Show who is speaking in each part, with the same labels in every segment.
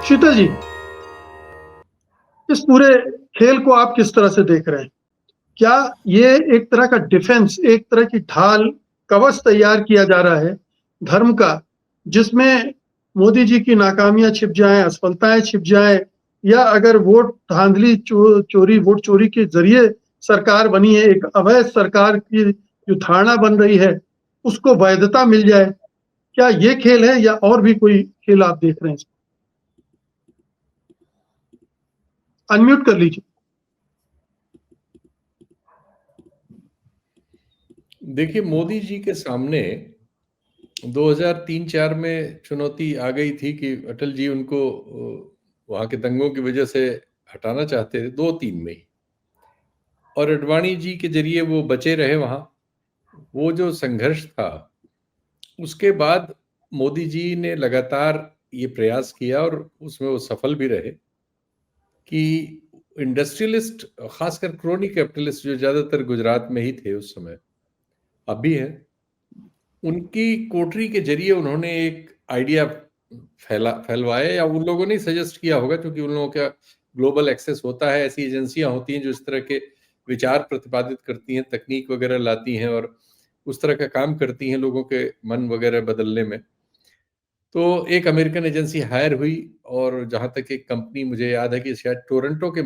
Speaker 1: शीतल जी, इस पूरे खेल को आप किस तरह से देख रहे हैं? क्या ये एक तरह का डिफेंस, एक तरह की ढाल, कवच तैयार किया जा रहा है धर्म का, जिसमें मोदी जी की नाकामियाँ छिप जाएँ, असफलताएँ छिप जाएँ, या अगर वोट धांधली चोरी वोट चोरी के ज़रिए सरकार बनी है, एक अवैध सरकार की जो धारणा बन रही है, उसको वैधता मिल जाए। क्या ये खेल है या और भी कोई खेल आप देख रहे हैं? अनम्यूट कर लीजिए।
Speaker 2: देखिए, मोदी जी के सामने 2003-4 में चुनौती आ गई थी कि अटल जी उनको वहाँ के दंगों की वजह से हटाना चाहते थे 2-3 में ही, और अडवाणी जी के जरिए वो बचे रहे वहाँ। वो जो संघर्ष था, उसके बाद मोदी जी ने लगातार ये प्रयास किया और उसमें वो सफल भी रहे कि इंडस्ट्रियलिस्ट, खासकर क्रोनी कैपिटलिस्ट जो ज़्यादातर गुजरात में ही थे उस समय, अब भी हैं, उनकी कोठरी के जरिए उन्होंने एक आइडिया फैलवाया, या उन लोगों ने सजेस्ट किया होगा, क्योंकि उन लोगों का ग्लोबल एक्सेस होता है। ऐसी एजेंसियां होती हैं जो इस तरह के विचार प्रतिपादित करती हैं, तकनीक वगैरह लाती हैं और उस तरह का काम करती हैं लोगों के मन वगैरह बदलने में। तो एक अमेरिकन एजेंसी हायर हुई, और जहां तक एक कंपनी मुझे याद है कि शायद टोरंटो के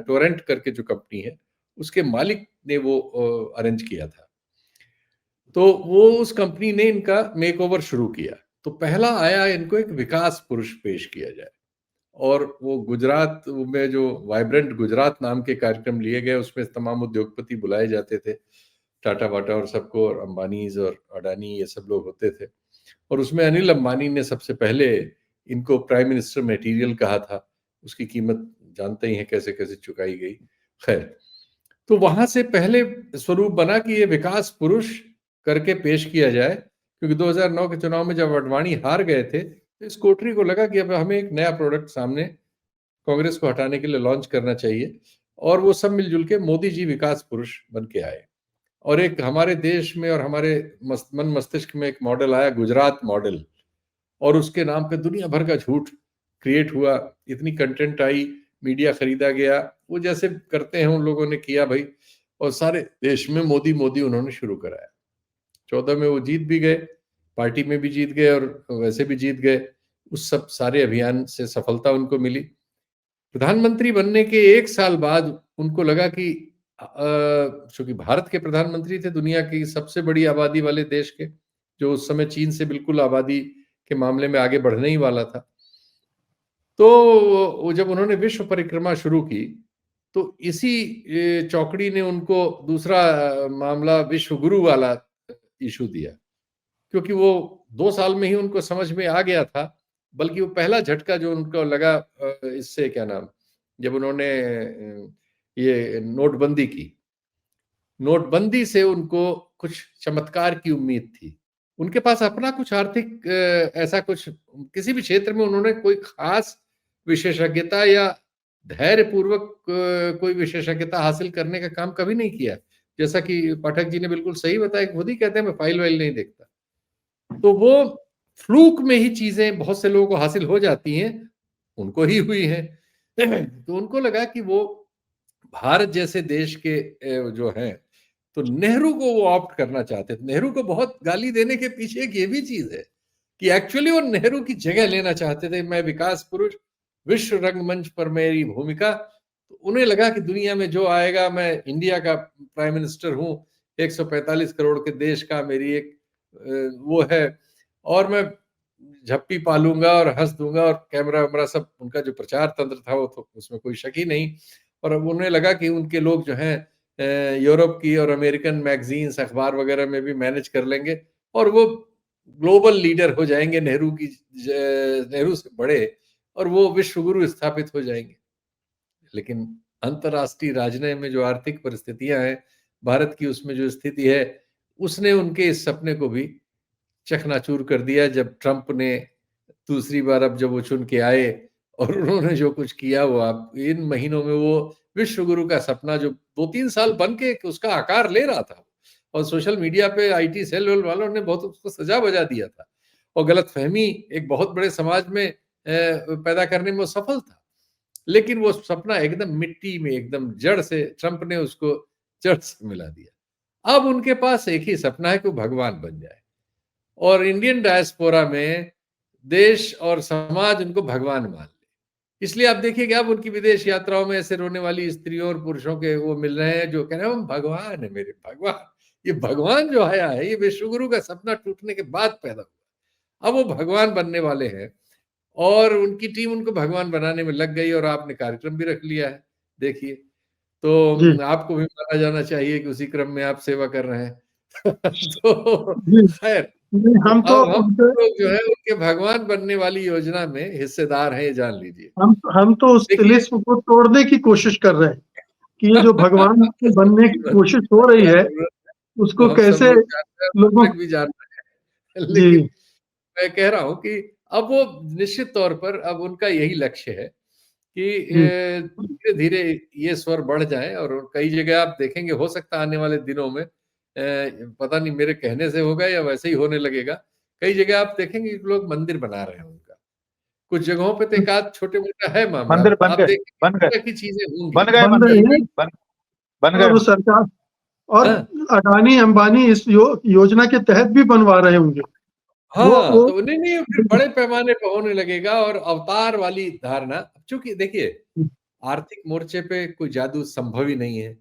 Speaker 2: टोरेंट करके जो कंपनी है, उसके मालिक ने वो अरेंज किया था। तो वो उस कंपनी ने इनका मेक ओवर शुरू किया। तो पहला आया, इनको एक विकास पुरुष पेश किया जाए, और वो गुजरात में जो वाइब्रेंट गुजरात नाम के कार्यक्रम लिए गए, उसमें तमाम उद्योगपति बुलाए जाते थे, टाटा वाटा और सबको, और अंबानीज और अडानी, ये सब लोग होते थे। और उसमें अनिल अंबानी ने सबसे पहले इनको प्राइम मिनिस्टर मटेरियल कहा था। उसकी कीमत जानते ही हैं कैसे कैसे चुकाई गई। खैर, तो वहां से पहले स्वरूप बना कि ये विकास पुरुष करके पेश किया जाए, क्योंकि 2009 के चुनाव में जब अडवाणी हार गए थे, तो इस कोठरी को लगा कि अब हमें एक नया प्रोडक्ट सामने कांग्रेस को हटाने के लिए लॉन्च करना चाहिए। और वो सब मिलजुल के मोदी जी विकास पुरुष बन के आए। और एक हमारे देश में और हमारे मन मस्तिष्क में एक मॉडल आया, गुजरात मॉडल, और उसके नाम पे दुनिया भर का झूठ क्रिएट हुआ, इतनी कंटेंट आई, मीडिया खरीदा गया, वो जैसे करते हैं उन लोगों ने किया भाई, और सारे देश में मोदी मोदी उन्होंने शुरू कराया। 14 में वो जीत भी गए, पार्टी में भी जीत गए और वैसे भी जीत गए। उस सब सारे अभियान से सफलता उनको मिली। प्रधानमंत्री बनने के 1 साल बाद उनको लगा कि चूंकि भारत के प्रधानमंत्री थे, दुनिया की सबसे बड़ी आबादी वाले देश के, जो उस समय चीन से बिल्कुल आबादी के मामले में आगे बढ़ने ही वाला था। तो वो जब उन्होंने विश्व परिक्रमा शुरू की, तो इसी चौकड़ी ने उनको दूसरा मामला विश्व गुरु वाला इशू दिया, क्योंकि वो 2 साल में ही उनको समझ में आ गया था। बल्कि वो पहला झटका जो उनको लगा, इससे क्या नाम, जब उन्होंने ये नोटबंदी की, नोटबंदी से उनको कुछ चमत्कार की उम्मीद थी। उनके पास अपना कुछ आर्थिक ऐसा कुछ, किसी भी क्षेत्र में उन्होंने कोई खास विशेषज्ञता या धैर्यपूर्वक कोई विशेषज्ञता हासिल करने का काम कभी नहीं किया। जैसा कि पाठक जी ने बिल्कुल सही बताया, खुद ही कहते हैं मैं फाइल वाइल नहीं देखता। तो वो फ्लूक में ही चीजें बहुत से लोगों को हासिल हो जाती हैं, उनको ही हुई हैं। तो उनको लगा कि वो भारत जैसे देश के जो हैं, तो नेहरू को वो ऑप्ट करना चाहते थे। नेहरू को बहुत गाली देने के पीछे एक ये भी चीज है कि एक्चुअली वो नेहरू की जगह लेना चाहते थे। मैं विकास पुरुष, विश्व रंगमंच पर मेरी भूमिका, तो उन्हें लगा कि दुनिया में जो आएगा, मैं इंडिया का प्राइम मिनिस्टर हूँ, 145 करोड़ के देश का, मेरी एक वो है, और मैं झप्पी पालूंगा और हंस दूंगा, और कैमरा वैमरा सब, उनका जो प्रचार तंत्र था वो तो उसमें कोई शक ही नहीं। और अब उन्हें लगा कि उनके लोग जो हैं यूरोप की और अमेरिकन मैगजीन्स, अखबार वगैरह में भी मैनेज कर लेंगे, और वो ग्लोबल लीडर हो जाएंगे, नेहरू से बड़े, और वो विश्व गुरु स्थापित हो जाएंगे। लेकिन अंतर्राष्ट्रीय राजनीति में जो आर्थिक परिस्थितियां हैं भारत की, उसमें जो स्थिति है, उसने उनके इस सपने को भी चकनाचूर कर दिया। जब ट्रंप ने दूसरी बार, अब जब वो चुन के आए और उन्होंने जो कुछ किया, वो आप इन महीनों में वो विश्व गुरु का सपना जो 2-3 साल बन के उसका आकार ले रहा था, और सोशल मीडिया पे IT सेल वालों ने बहुत उसको सजा बजा दिया था, और गलतफहमी एक बहुत बड़े समाज में पैदा करने में वो सफल था, लेकिन वो सपना एकदम मिट्टी में, एकदम जड़ से ट्रंप ने उसको जड़ से मिला दिया। अब उनके पास एक ही सपना है कि वो भगवान बन जाए, और इंडियन डायस्पोरा में देश और समाज उनको भगवान मान ले। इसलिए आप देखिए कि अब उनकी विदेश यात्राओं में ऐसे रोने वाली स्त्रियों और पुरुषों के वो मिल रहे हैं जो कह रहे हैं हम भगवान है, मेरे भगवान। ये भगवान जो आया है ये विश्वगुरु का सपना टूटने के बाद पैदा हुआ। अब वो भगवान बनने वाले हैं और उनकी टीम उनको भगवान बनाने में लग गई, और आपने कार्यक्रम भी रख लिया है, देखिए।
Speaker 1: जी
Speaker 2: तो आपको भी माना जाना चाहिए कि उसी क्रम में आप सेवा कर रहे हैं। तो
Speaker 1: जी
Speaker 2: खैर,
Speaker 1: नहीं,
Speaker 2: तो
Speaker 1: हम तो
Speaker 2: अब हम
Speaker 1: उनके
Speaker 2: लोग जो है उनके भगवान बनने वाली योजना में हिस्सेदार हैं, ये जान लीजिए।
Speaker 1: हम तो उस
Speaker 2: देखिए
Speaker 1: तिलिस्म को तोड़ने की कोशिश कर रहे हैं कि ये जो भगवान बनने की कोशिश हो रही
Speaker 2: क्या
Speaker 1: है
Speaker 2: जरूरत है, वो
Speaker 1: उसको
Speaker 2: हम सब
Speaker 1: कैसे
Speaker 2: लोग जानते हैं,
Speaker 1: लोगों
Speaker 2: तक भी जान रहे हैं। लेकिन
Speaker 1: जी
Speaker 2: मैं कह रहा हूँ कि अब वो निश्चित तौर पर अब उनका यही लक्ष्य है कि
Speaker 1: जी
Speaker 2: धीरे धीरे ये स्वर बढ़ जाए, और कई जगह आप देखेंगे, हो सकता है आने वाले दिनों में पता नहीं मेरे कहने से होगा या वैसे ही होने लगेगा, कई जगह आप देखेंगे कि लोग मंदिर बना रहे हैं उनका। कुछ जगहों पे तो एक आध छोटे मोटा है मामला,
Speaker 3: मंदिर बन
Speaker 2: आप
Speaker 3: गए,
Speaker 2: देखेंगे
Speaker 3: बन
Speaker 2: इस
Speaker 3: गए,
Speaker 2: तरह की चीजें होंगी।
Speaker 3: बन गए
Speaker 1: बन
Speaker 3: मंदिर,
Speaker 1: रहे हैं
Speaker 3: बन गए
Speaker 1: और वो
Speaker 3: मंदिर।
Speaker 1: सरकार और
Speaker 2: हाँ
Speaker 1: अडानी अंबानी इस योजना के तहत भी बनवा रहे होंगे
Speaker 2: हाँ,
Speaker 1: वो
Speaker 2: तो नहीं नहीं फिर बड़े पैमाने पर होने लगेगा, और अवतार वाली धारणा, क्योंकि देखिए आर्थिक मोर्चे पे कोई जादू संभव ही नहीं है।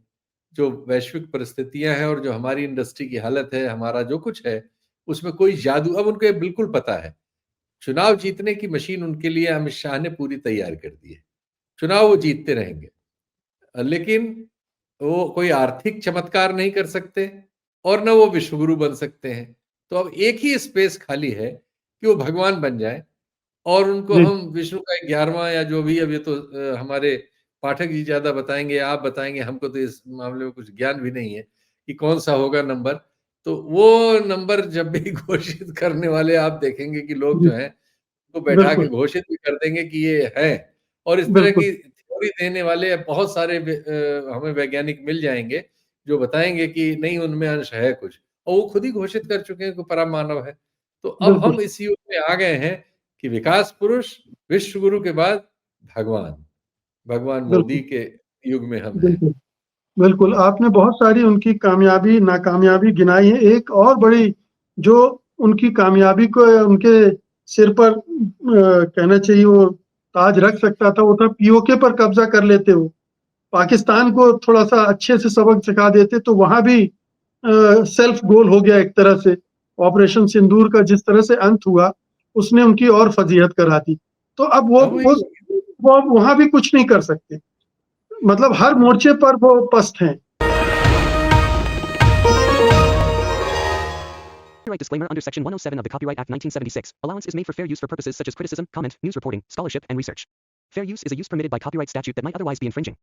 Speaker 2: जो वैश्विक परिस्थितियां हैं और जो हमारी इंडस्ट्री की हालत है, हमारा जो कुछ है, उसमें कोई जादू, अब उनको ये बिल्कुल पता है। चुनाव जीतने की मशीन उनके लिए अमित शाह ने पूरी तैयार कर दी है। चुनाव वो जीतते रहेंगे, लेकिन वो कोई आर्थिक चमत्कार नहीं कर सकते, और न वो विश्वगुरु बन सकते हैं। तो अब एक ही स्पेस खाली है कि वो भगवान बन जाए, और उनको
Speaker 1: जी
Speaker 2: हम विष्णु का 11वां या जो भी, अब ये तो हमारे पाठक जी ज़्यादा बताएँगे, आप बताएँगे, हमको तो इस मामले में कुछ ज्ञान भी नहीं है कि कौन-सा होगा नंबर। तो वो नंबर जब भी घोषित करने वाले आप देखेंगे कि लोग
Speaker 1: जी
Speaker 2: जो हैं, वो बैठा के
Speaker 1: बिल्कुल
Speaker 2: घोषित भी कर देंगे कि ये है, और इस तरह
Speaker 1: बिल्कुल
Speaker 2: की थ्योरी देने वाले बहुत सारे हमें वैज्ञानिक मिल जाएँगे, जो बताएँगे कि नहीं उनमें अंश है कुछ, और वो खुद ही घोषित कर चुके हैं कि परमाणु है। तो अब
Speaker 1: बिल्कुल
Speaker 2: हम इस युग में आ गए हैं कि विकास पुरुष, विश्व गुरु के बाद भगवान, भगवान मोदी
Speaker 1: बिल्कुल
Speaker 2: के युग में हम हैं।
Speaker 1: बिल्कुल बिल्कुल, आपने बहुत सारी उनकी कामयाबी, नाकामयाबी गिनाई है। एक और बड़ी जो उनकी कामयाबी को उनके सिर पर कहना चाहिए वो ताज रख सकता था, वो था पीओके पर कब्ज़ा कर लेते वो। पाकिस्तान को थोड़ा-सा अच्छे से सबक सिखा देते तो वहाँ भी सेल्फ गोल हो गया एक तरह से। ऑपरेशन सिंदूर का जिस तरह से अंत हुआ, उसने उनकी और फ़ज़ीहत करा दी। तो अब
Speaker 2: अब
Speaker 1: वो अब वहाँ भी कुछ नहीं कर सकते। मतलब हर मोर्चे पर वो पस्त हैं।
Speaker 4: Copyright disclaimer under Section 107 of the Copyright Act 1976. Allowance is made for fair use for purposes such as criticism, comment, news reporting, scholarship, and research. Fair use is a use permitted by copyright statute that might otherwise be infringing.